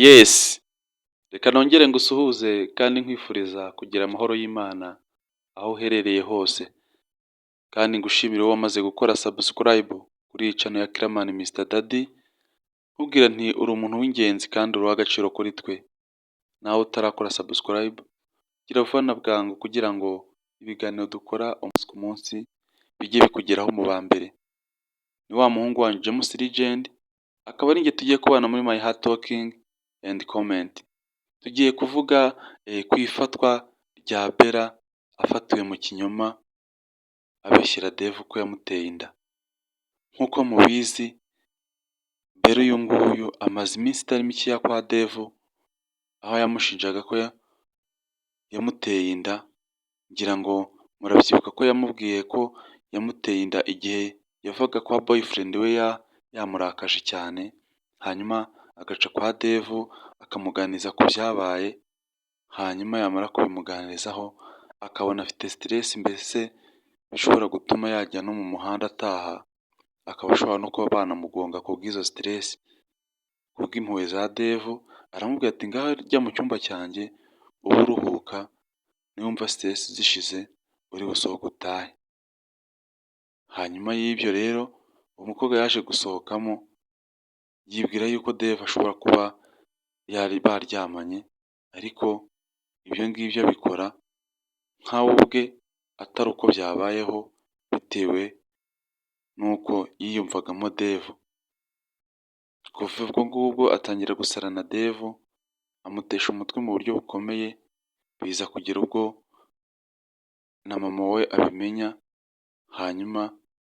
Yes, reka nongere ngusuhuze kandi nkwifuriza kugira amahoro y'Imana aho uherereye hose, kandi ngushimire wowe wamaze gukora subscribe kuri iyi channel ya Kiramani Mr Daddy, nkubwira nti uri umuntu w'ingenzi kandi uri uw'agaciro kuri twe, nawe utarakora subscribe gira vuba na bwangu kugira ngo ibiganiro dukora umunsi ku munsi bijye bikugeraho mu ba mbere. Ni wa muhungu wanyu James Legend, akaba ari njye tugiye kubana muri My Heart Talking and Comment. Tugiye kuvuga ku ifatwa rya Bella afatiwe mu kinyoma abeshyira Dave ko yamuteye inda. Nk'uko mubizi Bella uyu nguyu amaze iminsi itari mikeya kwa Dave, aho yamushinjaga ko yamuteye inda, ngira ngo murabyibuka ko yamubwiye ko yamuteye inda igihe yavaga kwa boyfriend we yamurakaje cyane, hanyuma agaca kwa Dave akamuganiza ku byabaye, hanyuma yamara kubimuganirizaho akabona afite stress, mbese bishobora gutuma yajya no mu muhanda ataha, akaba ashobora no kuba banamugonga ku bw'izo stress. Kubw'impuhwe za Dave aramubwira ati ngaho jya mu cyumba cyanjye ube uruhuka, niwumva stress zishize uri busohoke utahe. Hanyuma y'ibyo rero umukobwa yaje gusohokamo yibwira yuko Dave ashobora kuba baryamanye, ariko ibyo ngibyo abikora nkawe ubwe atari uko byabayeho, bitewe n'uko yiyumvagamo Dave. Kuva ubwo ngubwo atangira gusarana Dave, amutesha umutwe mu buryo bukomeye, biza kugera ubwo na mama we abimenya, hanyuma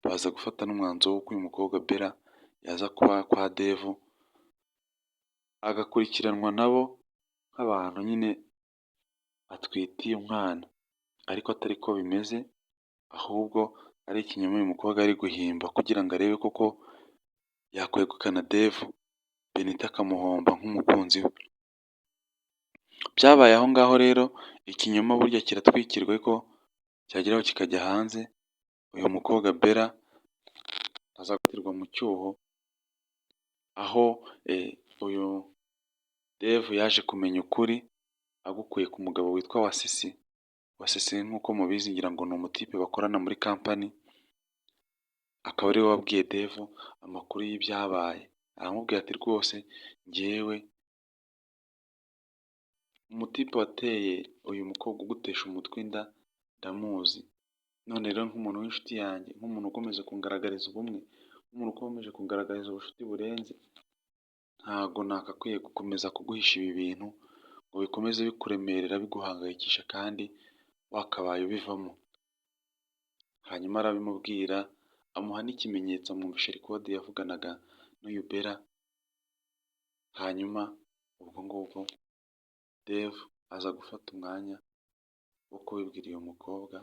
baza gufata n'umwanzuro w'uko uyu mukobwa Bella yaza kuba kwa Dave agakurikiranwa nabo nk'abantu nyine atwitiye umwana, ariko atari ko bimeze, ahubwo ari ikinyoma uyu mukobwa ari guhimba kugira ngo arebe koko yakwegukana Dave, Benita akamuhomba nk'umukunzi we. Byabaye aho ngaho rero ikinyoma burya kiratwikirwa ko cyageraho kikajya hanze. Uyu mukobwa Bella aza gufatirwa mu cyuho, aho uyu Dave yaje kumenya ukuri agukuye ku mugabo witwa Wasisi. Wasisi nk'uko mubizi ngira ngo ni umutipe bakorana muri company, akaba ariwe wabwiye Dave amakuru y'ibyabaye. Aramubwira ati rwose njyewe umutipe wateye uyu mukobwa ugutesha umutwe inda ndamuzi, none rero nk'umuntu w'inshuti yanjye, nk'umuntu ukomeje kungaragariza ubumwe, nk'umuntu ukomeje kungaragariza ubucuti burenze, ntago nakakwiye gukomeza kuguhisha ibi bintu ngo bikomeze bikuremerera biguhangayikisha kandi wakabaye ubivamo. Hanyuma arabimubwira, amuha n'ikimenyetso amwumvisha record yavuganaga n'uyu Bella. Hanyuma ubwo ngubwo Dave aza gufata umwanya wo kubibwira uyu mukobwa.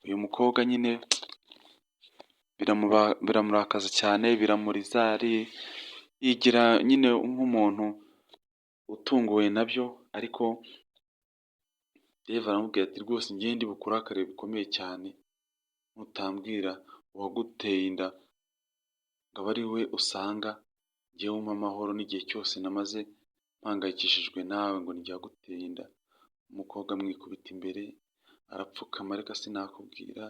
Uyu mukobwa nyine biramurakaza cyane, biramuriza, yigira nyine nk'umuntu utunguwe nabyo, ariko Dave aramubwira ati rwose njyewe ndi bukurakare bikomeye cyane nutambwira uwaguteye inda ngo abe ari we usanga njyewe umpa amahoro n'igihe cyose namaze mpangayikishijwe nawe ngo njye waguteye inda. Umukobwa amwikubita imbere arapfukama, reka sinakubwira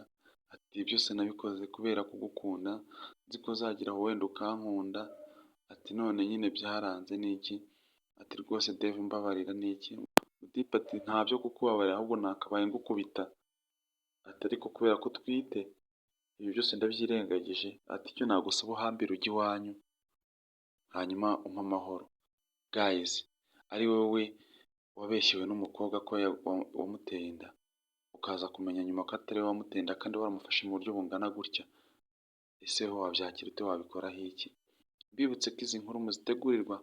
ati byose nabikoze kubera kugukunda, nzi ko uzagira aho wenda ukankunda, ati none nyine byaranze n'iki, ati rwose Dave mbabarira n'iki. Umutipe ati ntabyo kukubabarira ahubwo nakabaye ngukubita, ati ariko kubera ko utwite ibi byose ndabyirengagije, ati icyo nagusaba uhambire ujya iwanyu hanyuma umpe amahoro. Guys, ari wowe wabeshyewe n'umukobwa ko wamuteye inda, ukaza kumenya nyuma ko atari we wamuteye inda kandi waramufashe mu buryo bungana gutya, ese ho wabyakira ute, wabikoraho iki? Mbibutse ko izi nkuru muzitegurirwa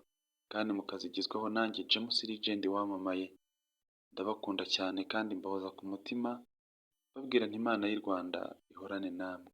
kandi mukazigezwaho nanjye James Legend wamamaye. Ndabakunda cyane kandi mbahoza ku mutima, babwira nti Imana y'u Rwanda ihorane namwe.